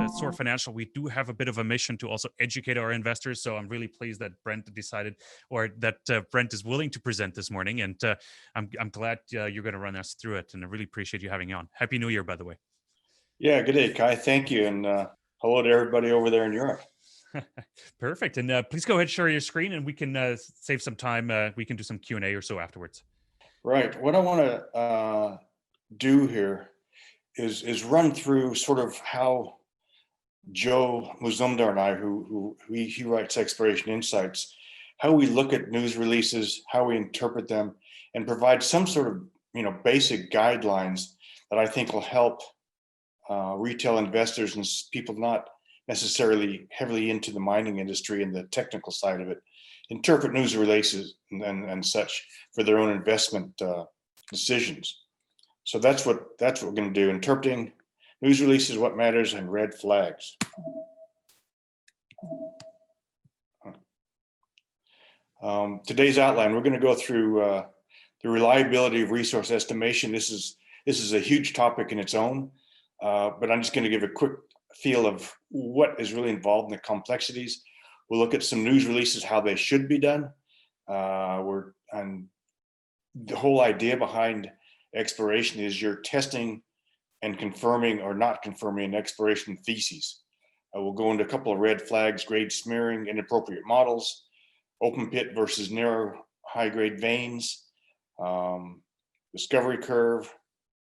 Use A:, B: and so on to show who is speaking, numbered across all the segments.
A: SOAR Financial, we do have a bit of a mission to also educate our investors. So I'm really pleased that Brent decided, or that Brent is willing to present this morning. And I'm glad you're going to run us through it. And I really appreciate you having me on. Happy New Year, by the way.
B: Yeah, good day, Kai. Thank you. And hello to everybody over there in Europe.
A: Perfect. And please go ahead and share your screen, and we can save some time. We can do some Q&A or so afterwards.
B: Right. What I want to do here is run through sort of how Joe Muzumdar and I, he writes Exploration Insights, how we look at news releases, how we interpret them, and provide some sort of basic guidelines that I think will help retail investors and people not necessarily heavily into the mining industry and the technical side of it interpret news releases and such for their own investment decisions. So that's what we're going to do. Interpreting news releases, what matters, and red flags. Today's outline, we're going to go through the reliability of resource estimation. This is a huge topic in its own, but I'm just going to give a quick feel of what is really involved in the complexities. We'll look at some news releases, how they should be done. And the whole idea behind exploration is you're testing and confirming or not confirming an exploration thesis. We'll go into a couple of red flags: grade smearing, inappropriate models, open pit versus narrow high-grade veins, discovery curve,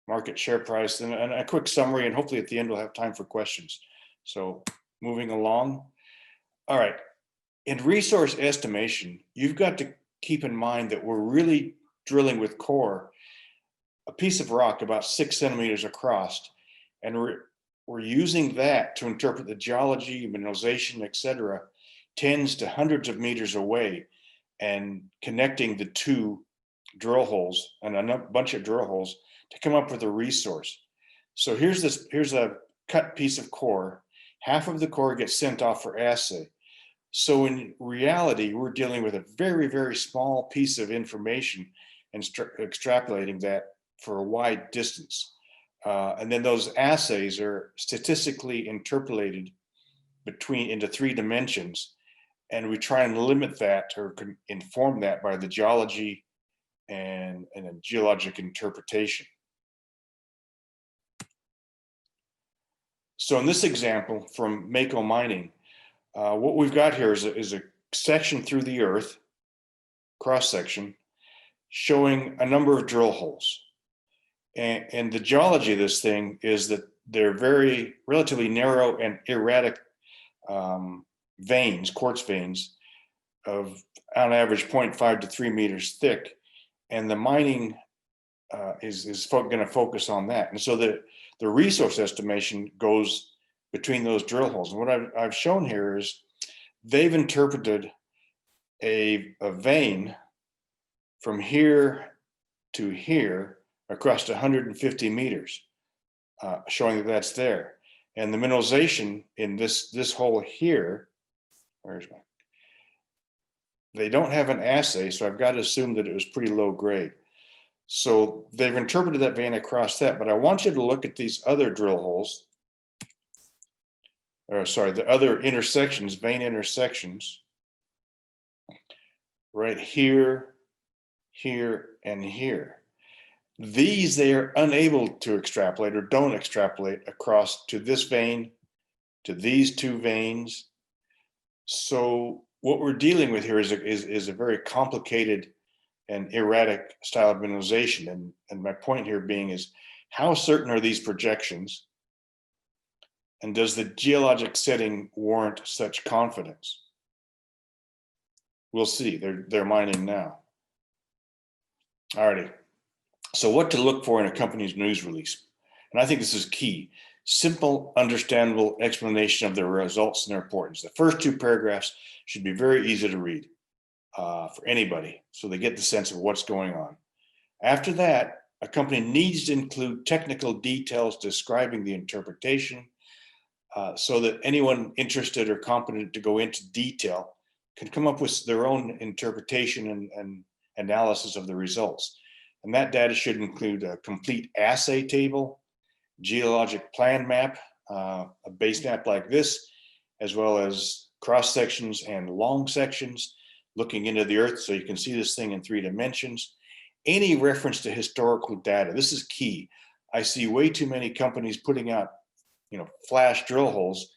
B: market share price, and a quick summary, and hopefully at the end we'll have time for questions. So moving along. All right, in resource estimation, you've got to keep in mind that we're really drilling with core, a piece of rock about 6 centimeters across, and we're using that to interpret the geology, mineralization, etc., tens to hundreds of meters away, and connecting the two drill holes and a bunch of drill holes to come up with a resource. So here's a cut piece of core. Half of the core gets sent off for assay. So in reality, we're dealing with a very, very small piece of information and extrapolating that for a wide distance. And then those assays are statistically interpolated into 3 dimensions. And we try and limit that or inform that by the geology and a geologic interpretation. So in this example from Mako Mining, what we've got here is a section through the earth, cross section, showing a number of drill holes. And the geology of this thing is that they're very relatively narrow and erratic veins, quartz veins, of on average 0.5 to 3 meters thick. And the mining is going to focus on that. And so the resource estimation goes between those drill holes. And what I've shown here is they've interpreted a vein from here to here across 150 meters, showing that that's there. And the mineralization in this hole here, they don't have an assay, so I've got to assume that it was pretty low grade. So they've interpreted that vein across that, but I want you to look at these other drill holes, or sorry, the other intersections, vein intersections, right here, here, and here. These they are unable to extrapolate or don't extrapolate across to this vein, to these 2 veins. So what we're dealing with here is a very complicated and erratic style of mineralization. And my point here being is, how certain are these projections? And does the geologic setting warrant such confidence? We'll see. They're mining now. Alrighty. So what to look for in a company's news release? And I think this is key. Simple, understandable explanation of their results and their importance. The first 2 paragraphs should be very easy to read for anybody, so they get the sense of what's going on. After that, a company needs to include technical details describing the interpretation, so that anyone interested or competent to go into detail can come up with their own interpretation and analysis of the results. And that data should include a complete assay table, geologic plan map, a base map like this, as well as cross sections and long sections looking into the earth so you can see this thing in 3 dimensions. Any reference to historical data, this is key. I see way too many companies putting out, flash drill holes,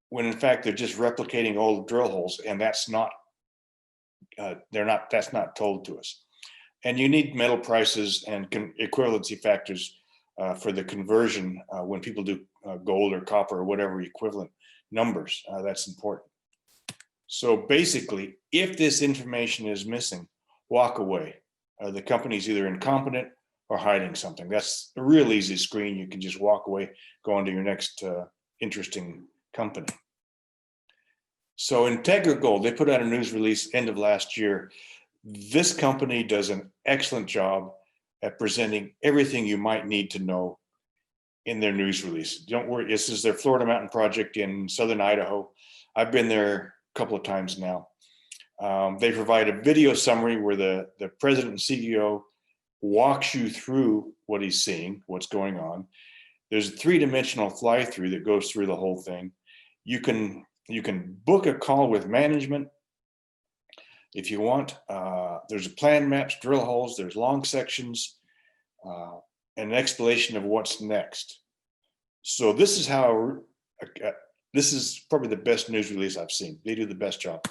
B: when in fact they're just replicating old drill holes, and that's not told to us. And you need metal prices and equivalency factors for the conversion when people do gold or copper or whatever equivalent numbers. That's important. So basically, if this information is missing, walk away. The company's either incompetent or hiding something. That's a real easy screen. You can just walk away, go on to your next interesting company. So Integra Gold, they put out a news release end of last year. This company does an excellent job at presenting everything you might need to know in their news release. Don't worry, this is their Florida Mountain project in southern Idaho. I've been there a couple of times now. They provide a video summary where the president and CEO walks you through what he's seeing, what's going on. There's a 3-dimensional fly-through that goes through the whole thing. You can book a call with management if you want. There's a plan maps, drill holes, there's long sections, and an explanation of what's next. So this is how, this is probably the best news release I've seen. They do the best job.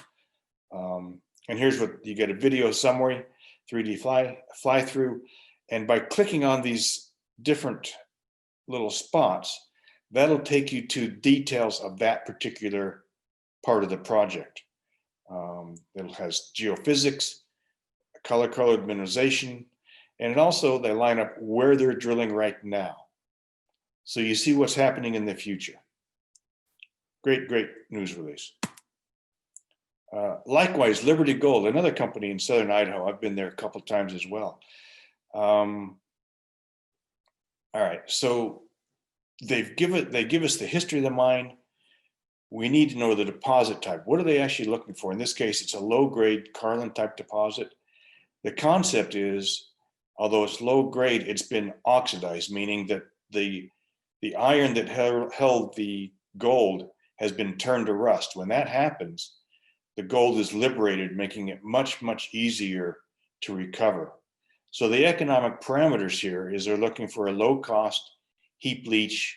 B: And here's what you get: a video summary, 3D fly through, and by clicking on these different little spots, that'll take you to details of that particular part of the project. It has geophysics, color-coded mineralization, and also they line up where they're drilling right now. So you see what's happening in the future. Great, great news release. Likewise, Liberty Gold, another company in southern Idaho. I've been there a couple of times as well. All right, so they give us the history of the mine. We need to know the deposit type. What are they actually looking for? In this case, it's a low-grade Carlin type deposit. The concept is, although it's low grade, it's been oxidized, meaning that the iron that held the gold has been turned to rust. When that happens, the gold is liberated, making it much, much easier to recover. So the economic parameters here is they're looking for a low-cost heap leach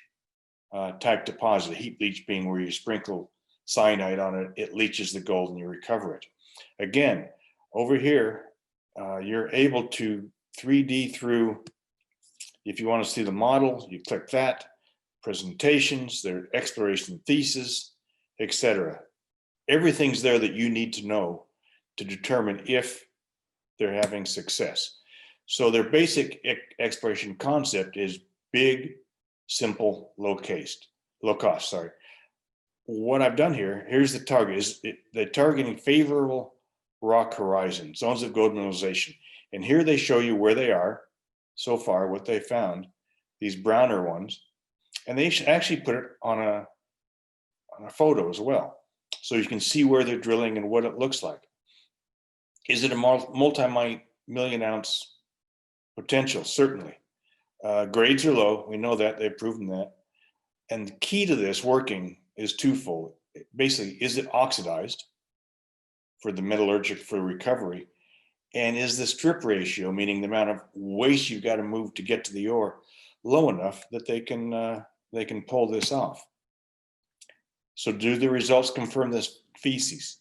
B: type deposit. Heap leach being where you sprinkle cyanide on it, it leaches the gold and you recover it. Again, over here, you're able to 3D through, if you want to see the model, you click that, presentations, their exploration thesis, etc. Everything's there that you need to know to determine if they're having success. So their basic exploration concept is big, simple, low cost, sorry. What I've done here, here's the target, they're targeting favorable rock horizon, zones of gold mineralization. And here they show you where they are so far, what they found, these browner ones. And they actually put it on a photo as well, so you can see where they're drilling and what it looks like. Is it a multi-million ounce potential? Certainly. Grades are low. We know that. They've proven that. And the key to this working is twofold. Basically, is it oxidized for the metallurgic for recovery? And is the strip ratio, meaning the amount of waste you've got to move to get to the ore, low enough that they can pull this off? So do the results confirm this thesis?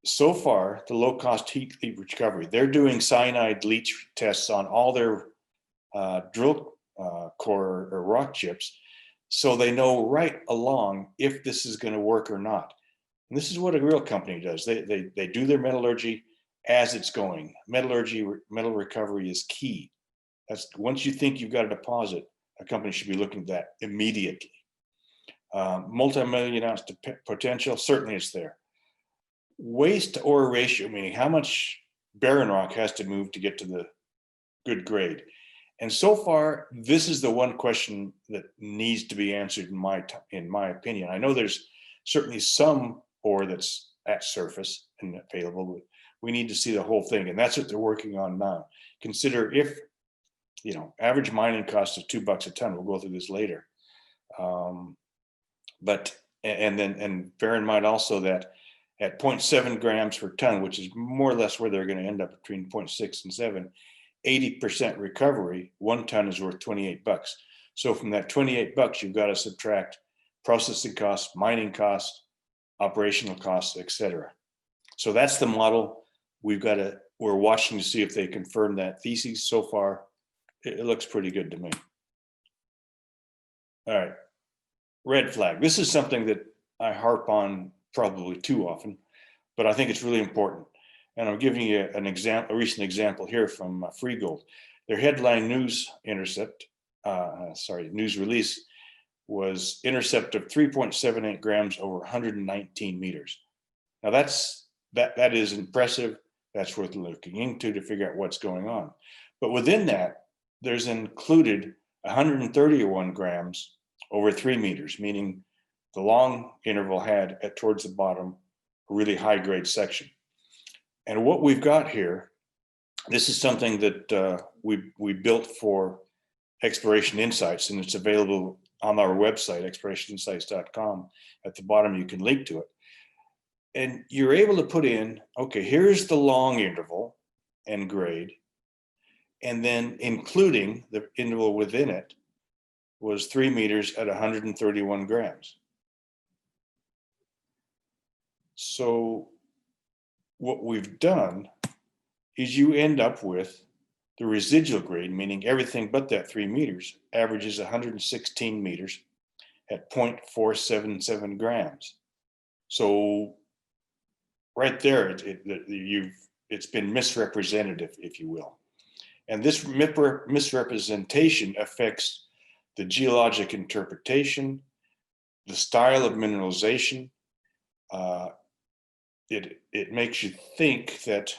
B: So far, the low-cost heat leach recovery, they're doing cyanide leach tests on all their drill core or rock chips, so they know right along if this is going to work or not. And this is what a real company does. They do their metallurgy as it's going. Metallurgy, metal recovery is key. That's once you think you've got a deposit, a company should be looking at that immediately. Multi-million ounce potential, certainly it's there. Waste to ore ratio, meaning how much barren rock has to move to get to the good grade. And so far, this is the one question that needs to be answered in my opinion. I know there's certainly some ore that's at surface and available, but we need to see the whole thing, and that's what they're working on now. Consider if, average mining cost is $2 a ton. We'll go through this later. But and bear in mind also that at 0.7 grams per ton, which is more or less where they're going to end up between 0.6 and 7, 80% recovery, 1 ton is worth $28. So from that $28, you've got to subtract processing costs, mining costs, operational costs, etc. So that's the model. We're watching to see if they confirm that thesis. So far, it looks pretty good to me. All right, red flag. This is something that I harp on probably too often, but I think it's really important. And I'm giving you an example, a recent example here from Free Gold. Their headline news release was intercept of 3.78 grams over 119 meters. Now that is impressive. That's worth looking into to figure out what's going on. But within that, there's included 131 grams over 3 meters, meaning the long interval had towards the bottom a really high grade section. And what we've got here, this is something that we built for Exploration Insights, and it's available on our website, explorationinsights.com. At the bottom, you can link to it. And you're able to put in, okay, here's the long interval and grade, and then including the interval within it was 3 meters at 131 grams. So what we've done is you end up with the residual grade, meaning everything but that 3 meters, averages 116 meters at 0.477 grams. So right there, it's been misrepresented, if you will. And this misrepresentation affects the geologic interpretation, the style of mineralization. It makes you think that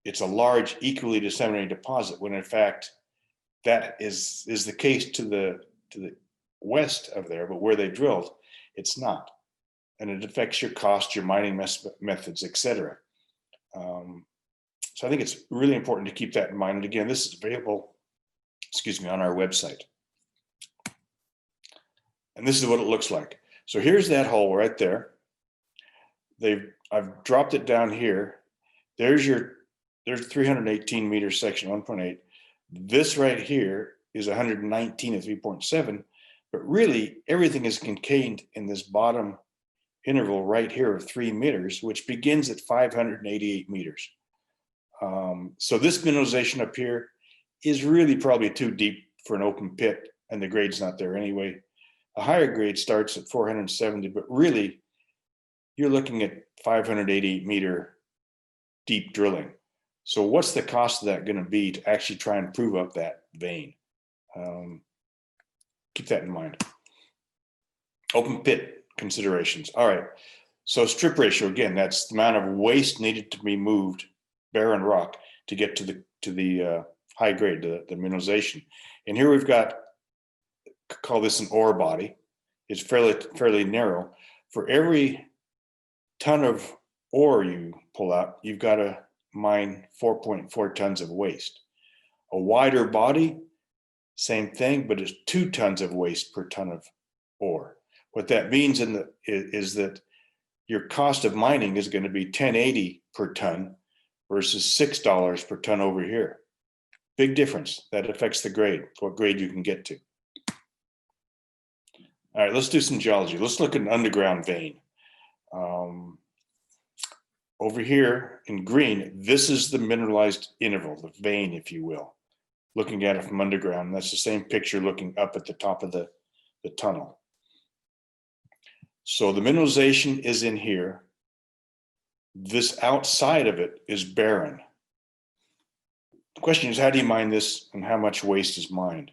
B: it's a large, equally disseminated deposit, when in fact that is the case to the west of there, but where they drilled, it's not. And it affects your cost, your mining methods, etc. So I think it's really important to keep that in mind. And again, this is available, on our website. And this is what it looks like. So here's that hole right there. I've dropped it down here. There's 318 meter section 1.8. This right here is 119 at 3.7, but really everything is contained in this bottom interval right here of 3 meters, which begins at 588 meters. So this mineralization up here is really probably too deep for an open pit, and the grade's not there anyway. A higher grade starts at 470, but really you're looking at 588 meter deep drilling. So what's the cost of that going to be to actually try and prove up that vein? Keep that in mind. Open pit considerations. All right. So strip ratio, again, that's the amount of waste needed to be moved, barren rock, to get to the high grade, the mineralization. And here we've got, call this an ore body. It's fairly narrow. For every ton of ore you pull out, you've got to mine 4.4 tons of waste. A wider body, same thing, but it's 2 tons of waste per ton of ore. What that means is that your cost of mining is going to be $10.80 per ton versus $6 per ton over here. Big difference. That affects the grade, what grade you can get to. All right, let's do some geology. Let's look at an underground vein. Over here in green, this is the mineralized interval, the vein, if you will. Looking at it from underground, that's the same picture looking up at the top of the tunnel. So the mineralization is in here. This outside of it is barren. The question is, how do you mine this and how much waste is mined?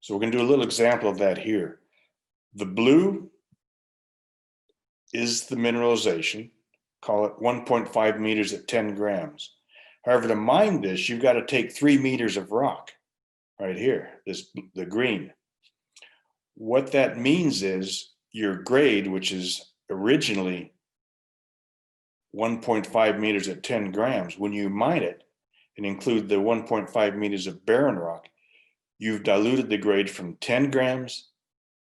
B: So we're going to do a little example of that here. The blue is the mineralization, call it 1.5 meters at 10 grams. However, to mine this, you've got to take 3 meters of rock right here, the green. What that means is your grade, which is originally 1.5 meters at 10 grams, when you mine it and include the 1.5 meters of barren rock, you've diluted the grade from 10 grams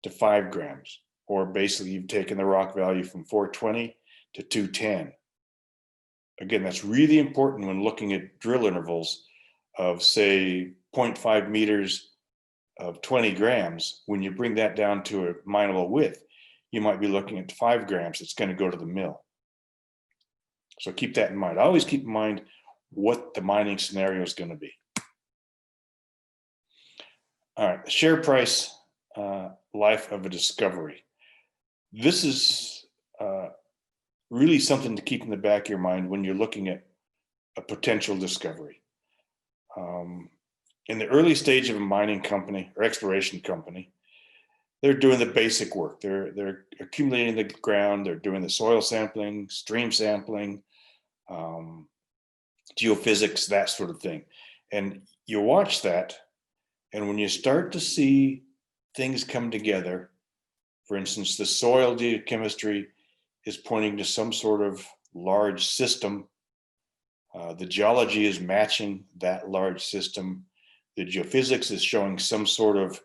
B: to 5 grams, or basically you've taken the rock value from 420 to 210. Again, that's really important when looking at drill intervals of, say, 0.5 meters of 20 grams. When you bring that down to a mineable width, you might be looking at 5 grams. It's going to go to the mill. So keep that in mind. Always keep in mind what the mining scenario is going to be. All right, the share price life of a discovery. This is really something to keep in the back of your mind when you're looking at a potential discovery. In the early stage of a mining company or exploration company, they're doing the basic work. They're accumulating the ground. They're doing the soil sampling, stream sampling, geophysics, that sort of thing. And you watch that, and when you start to see things come together, for instance, the soil geochemistry is pointing to some sort of large system. The geology is matching that large system. The geophysics is showing some sort of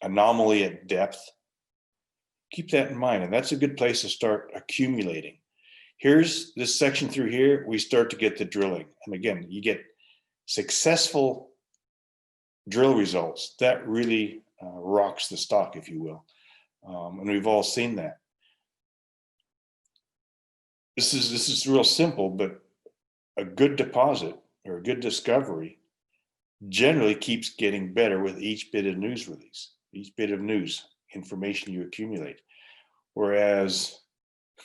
B: anomaly at depth. Keep that in mind, and that's a good place to start accumulating. Here's this section through here, we start to get the drilling. And again, you get successful drill results. That really rocks the stock, if you will. And we've all seen that. This is real simple, but a good deposit or a good discovery generally keeps getting better with each bit of news release, each bit of news information you accumulate. Whereas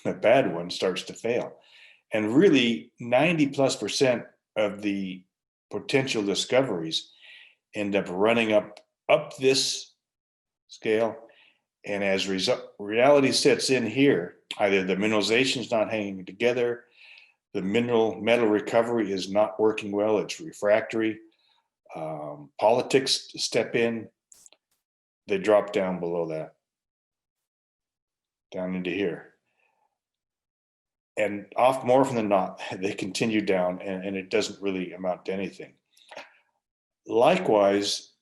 B: a bad one starts to fail. And really 90+% of the potential discoveries end up running up this scale. And as reality sets in here, either the mineralization is not hanging together, the metal recovery is not working well, it's refractory, politics step in, they drop down below that, down into here. And more often than not, they continue down, and it doesn't really amount to anything. Likewise,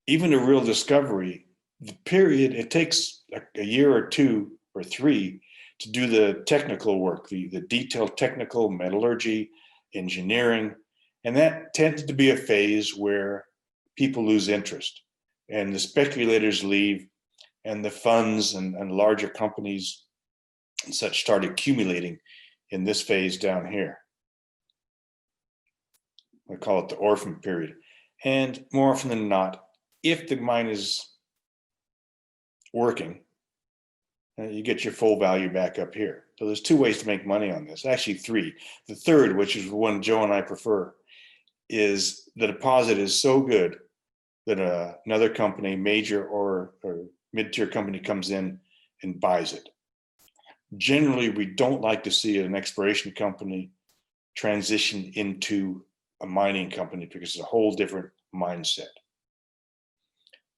B: even a real discovery, the period, it takes a year or 2 or 3 to do the technical work, the detailed technical metallurgy, engineering, and that tends to be a phase where people lose interest and the speculators leave, and the funds and larger companies and such start accumulating in this phase down here. I call it the orphan period. And more often than not, if the mine is working, you get your full value back up here. So there's 2 ways to make money on this, actually 3. The third, which is the one Joe and I prefer, is the deposit is so good that another company, major or mid-tier company, comes in and buys it. Generally, we don't like to see an exploration company transition into a mining company because it's a whole different mindset.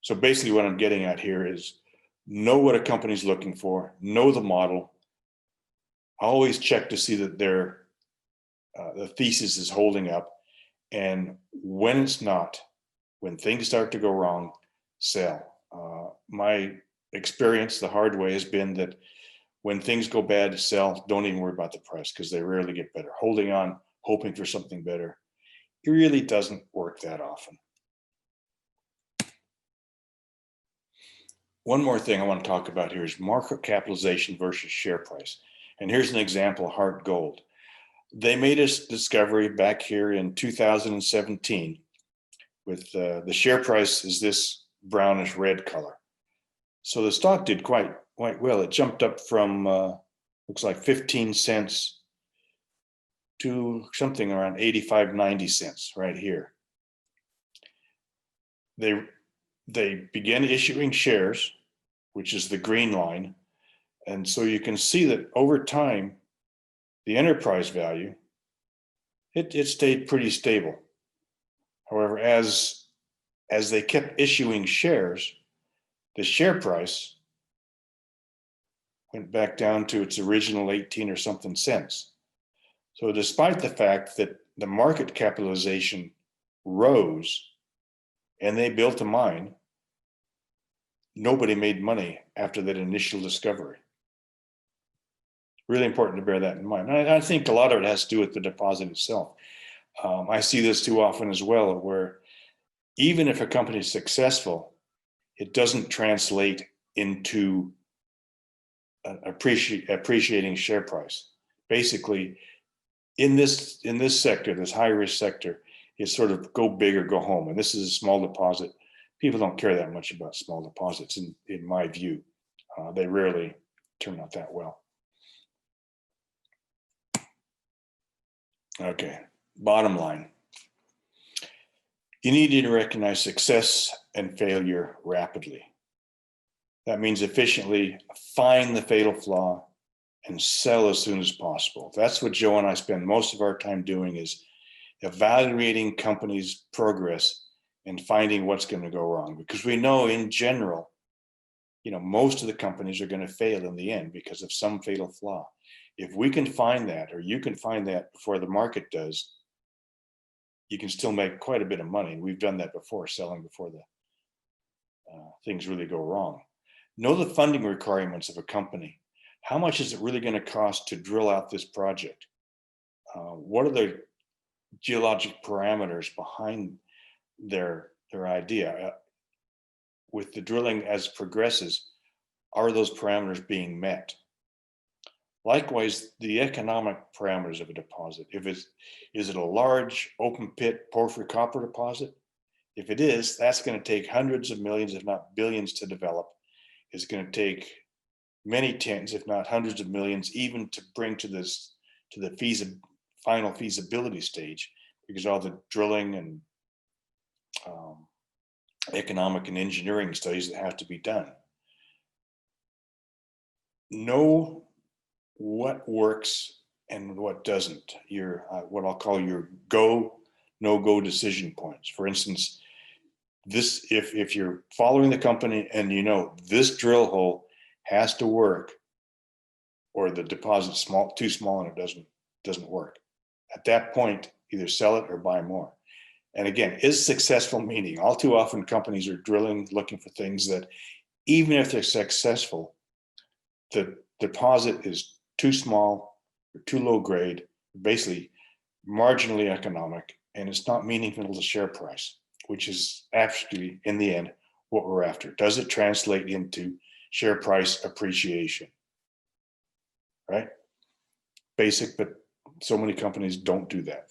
B: So basically what I'm getting at here is know what a company's looking for, know the model, always check to see that the thesis is holding up, and when it's not, when things start to go wrong, sell. My experience the hard way has been that when things go bad, sell, don't even worry about the price because they rarely get better. Holding on, hoping for something better, it really doesn't work that often. One more thing I want to talk about here is market capitalization versus share price. And here's an example of Heart Gold. They made a discovery back here in 2017 with the share price is this brownish red color. So the stock did quite well. It jumped up from looks like 15 cents to something around 85, 90 cents right here. They began issuing shares, which is the green line. And so you can see that over time, the enterprise value, it stayed pretty stable. However, as they kept issuing shares, the share price went back down to its original 18 or something cents. So despite the fact that the market capitalization rose and they built a mine, nobody made money after that initial discovery. Really important to bear that in mind. And I think a lot of it has to do with the deposit itself. I see this too often as well, where even if a company is successful, it doesn't translate into appreciating share price. Basically, in this sector, this high risk sector, is sort of go big or go home. And this is a small deposit. People don't care that much about small deposits, in my view. They rarely turn out that well. Okay, bottom line. You need to recognize success and failure rapidly. That means efficiently find the fatal flaw and sell as soon as possible. That's what Joe and I spend most of our time doing, is evaluating companies' progress and finding what's going to go wrong. Because we know in general, most of the companies are going to fail in the end because of some fatal flaw. If we can find that, or you can find that before the market does, you can still make quite a bit of money. We've done that before, selling before the things really go wrong. Know the funding requirements of a company. How much is it really going to cost to drill out this project? What are the geologic parameters behind their idea? With the drilling as it progresses, are those parameters being met? Likewise, the economic parameters of a deposit. Is it a large open pit porphyry copper deposit? If it is, that's going to take hundreds of millions, if not billions, to develop. It's going to take many tens, if not hundreds of millions, even to bring to the final feasibility stage, because all the drilling and economic and engineering studies that have to be done. Know what works and what doesn't. Your what I'll call your go, no-go decision points. For instance, this if you're following the company and this drill hole has to work, or the deposit's too small and it doesn't work. At that point, either sell it or buy more. And again, is successful meaning all too often companies are drilling, looking for things that, even if they're successful, the deposit is too small or too low grade, basically marginally economic, and it's not meaningful to the share price, which is actually, in the end, what we're after. Does it translate into share price appreciation? Right? Basic, but so many companies don't do that.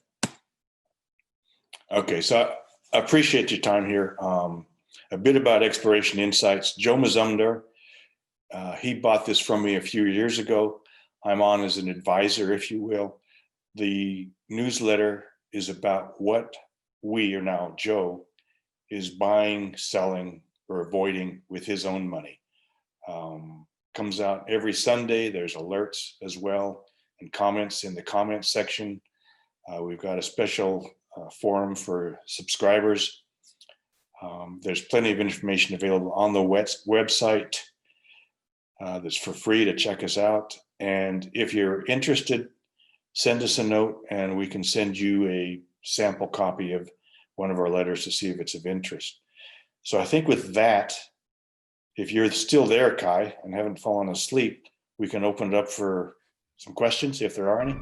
B: Okay, so I appreciate your time here. A bit about Exploration Insights. Joe Mazumdar, he bought this from me a few years ago. I'm on as an advisor, if you will. The newsletter is about what we, or now Joe, is buying, selling, or avoiding with his own money. Comes out every Sunday. There's alerts as well, and comments in the comments section. We've got a special forum for subscribers. There's plenty of information available on the website that's for free to check us out. And if you're interested, send us a note and we can send you a sample copy of one of our letters to see if it's of interest. So I think with that, if you're still there, Kai, and haven't fallen asleep, we can open it up for some questions if there are any.